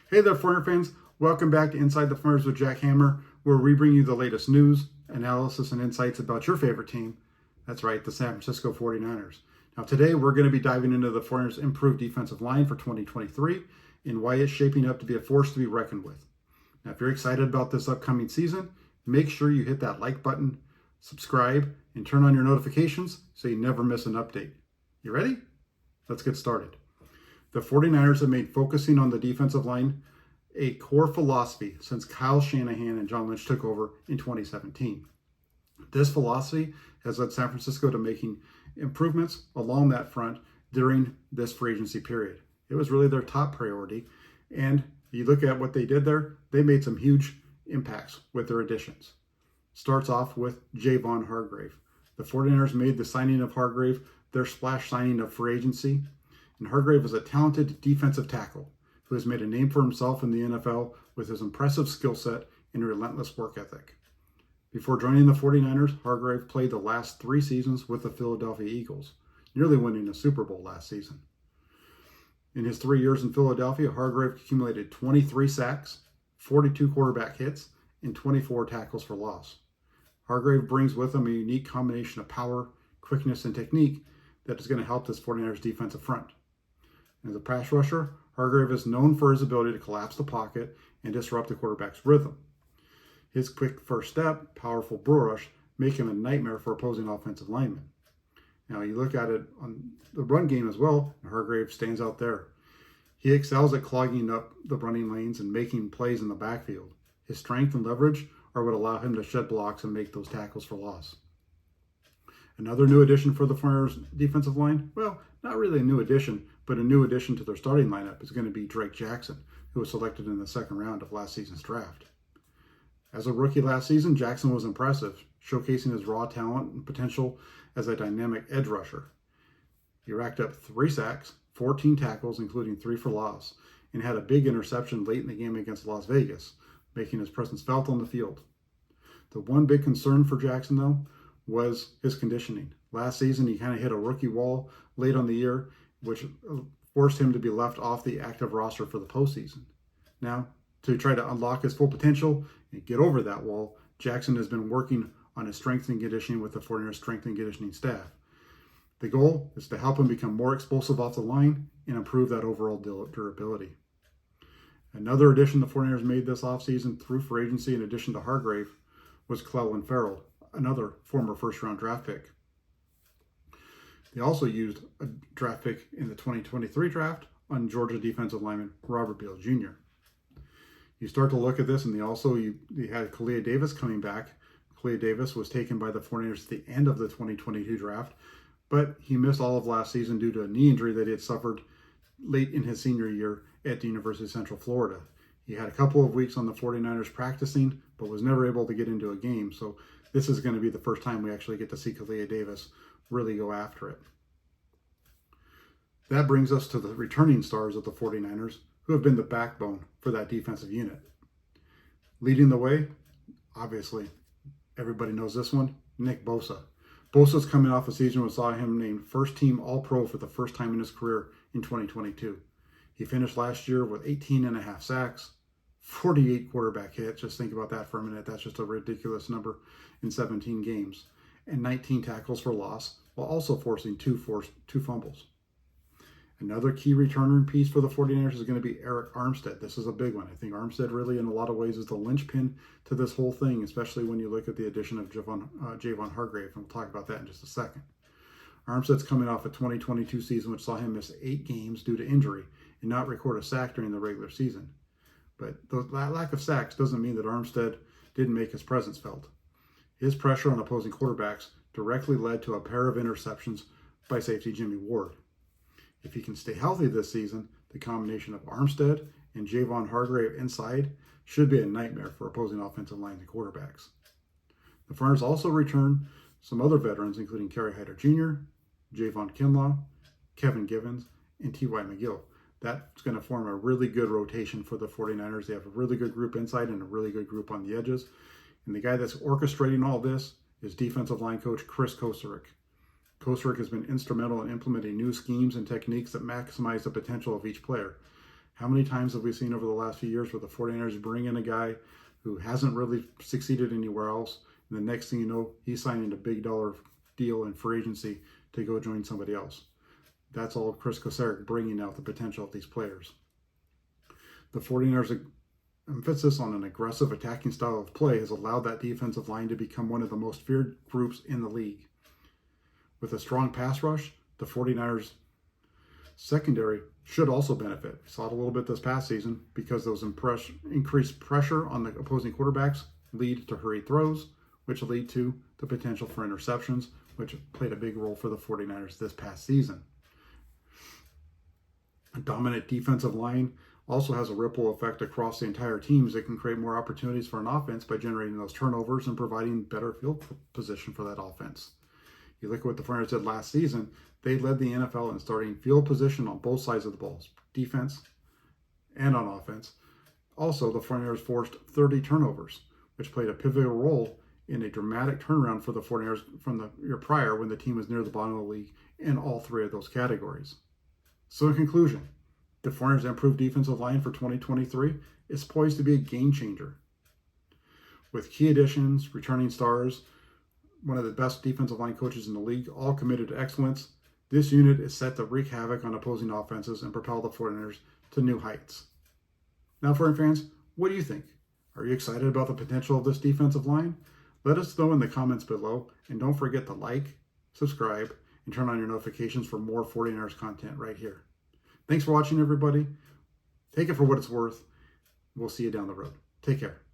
Hey there, Foreigner fans. Welcome back to Inside the Foreigners with Jack Hammer, where we bring you the latest news, analysis, and insights about your favorite team. That's right, the San Francisco 49ers. Now, today we're going to be diving into the 49ers' improved defensive line for 2023 and why it's shaping up to be a force to be reckoned with. Now, if you're excited about this upcoming season, make sure you hit that like button, subscribe, and turn on your notifications so you never miss an update. You ready? Let's get started. The 49ers have made focusing on the defensive line a core philosophy since Kyle Shanahan and John Lynch took over in 2017. This philosophy has led San Francisco to making improvements along that front during this free agency period. It was really their top priority, and you look at what they did there, they made some huge impacts with their additions. Starts off with Jayvon Hargrave. The 49ers made the signing of Hargrave their splash signing of free agency. And Hargrave is a talented defensive tackle who has made a name for himself in the NFL with his impressive skill set and relentless work ethic. Before joining the 49ers, Hargrave played the last 3 seasons with the Philadelphia Eagles, nearly winning a Super Bowl last season. In his 3 years in Philadelphia, Hargrave accumulated 23 sacks, 42 quarterback hits, and 24 tackles for loss. Hargrave brings with him a unique combination of power, quickness, and technique that is going to help this 49ers defensive front. As a pass rusher, Hargrave is known for his ability to collapse the pocket and disrupt the quarterback's rhythm. His quick first step, powerful bull rush, make him a nightmare for opposing offensive linemen. Now, you look at it on the run game as well, and Hargrave stands out there. He excels at clogging up the running lanes and making plays in the backfield. His strength and leverage are what allow him to shed blocks and make those tackles for loss. Another new addition for the 49ers defensive line? Well, not really a new addition, but a new addition to their starting lineup is going to be Drake Jackson, who was selected in the second round of last season's draft. As a rookie last season, Jackson was impressive, showcasing his raw talent and potential as a dynamic edge rusher. He racked up 3 sacks, 14 tackles, including 3 for loss, and had a big interception late in the game against Las Vegas, making his presence felt on the field. The one big concern for Jackson, though, was his conditioning. Last season, he kind of hit a rookie wall late on the year, which forced him to be left off the active roster for the postseason. Now, to try to unlock his full potential and get over that wall, Jackson has been working on his strength and conditioning with the 49ers strength and conditioning staff. The goal is to help him become more explosive off the line and improve that overall durability. Another addition the 49ers made this offseason through free agency, in addition to Hargrave, was Clelin Ferrell, another former first-round draft pick. They also used a draft pick in the 2023 draft on Georgia defensive lineman Robert Beal Jr. You start to look at this, and you had Kalia Davis coming back. Kalia Davis was taken by the 49ers at the end of the 2022 draft, but he missed all of last season due to a knee injury that he had suffered late in his senior year at the University of Central Florida. He had a couple of weeks on the 49ers practicing, but was never able to get into a game. So this is going to be the first time we actually get to see Kalia Davis really go after it. That brings us to the returning stars of the 49ers, who have been the backbone for that defensive unit. Leading the way, obviously, everybody knows this one, Nick Bosa. Bosa's coming off a season where we saw him named first-team All-Pro for the first time in his career in 2022. He finished last year with 18.5 sacks, 48 quarterback hits. Just think about that for a minute. That's just a ridiculous number in 17 games. And 19 tackles for loss, while also forcing two fumbles. Another key returner piece for the 49ers is going to be Eric Armstead. This is a big one. I think Armstead really, in a lot of ways, is the linchpin to this whole thing, especially when you look at the addition of Jayvon Hargrave, and we'll talk about that in just a second. Armstead's coming off a 2022 season which saw him miss 8 games due to injury and not record a sack during the regular season. But that lack of sacks doesn't mean that Armstead didn't make his presence felt. His pressure on opposing quarterbacks directly led to a pair of interceptions by safety Jimmy Ward. If he can stay healthy this season, the combination of Armstead and Jayvon Hargrave inside should be a nightmare for opposing offensive lines and quarterbacks. The 49ers also return some other veterans, including Kerry Hyder Jr., Javon Kinlaw, Kevin Givens, and T.Y. McGill. That's going to form a really good rotation for the 49ers. They have a really good group inside and a really good group on the edges. And the guy that's orchestrating all this is defensive line coach Chris Kocurek. Kocurek has been instrumental in implementing new schemes and techniques that maximize the potential of each player. How many times have we seen over the last few years where the 49ers bring in a guy who hasn't really succeeded anywhere else, and the next thing you know, he's signing a big dollar deal in free agency to go join somebody else. That's all Chris Kocurek bringing out the potential of these players. The 49ers' emphasis on an aggressive attacking style of play has allowed that defensive line to become one of the most feared groups in the league. With a strong pass rush, the 49ers' secondary should also benefit. We saw it a little bit this past season because those increased pressure on the opposing quarterbacks lead to hurried throws, which lead to the potential for interceptions, which played a big role for the 49ers this past season. A dominant defensive line also has a ripple effect across the entire team, as it can create more opportunities for an offense by generating those turnovers and providing better field position for that offense. You look at what the 49ers did last season, they led the NFL in starting field position on both sides of the ball, defense and on offense. Also, the 49ers forced 30 turnovers, which played a pivotal role in a dramatic turnaround for the 49ers from the year prior when the team was near the bottom of the league in all three of those categories. So in conclusion, the 49ers' improved defensive line for 2023 is poised to be a game changer. With key additions, returning stars, one of the best defensive line coaches in the league, all committed to excellence, this unit is set to wreak havoc on opposing offenses and propel the 49ers to new heights. Now, 49ers fans, what do you think? Are you excited about the potential of this defensive line? Let us know in the comments below, and don't forget to like, subscribe, and turn on your notifications for more 49ers content right here. Thanks for watching, everybody. Take it for what it's worth. We'll see you down the road. Take care.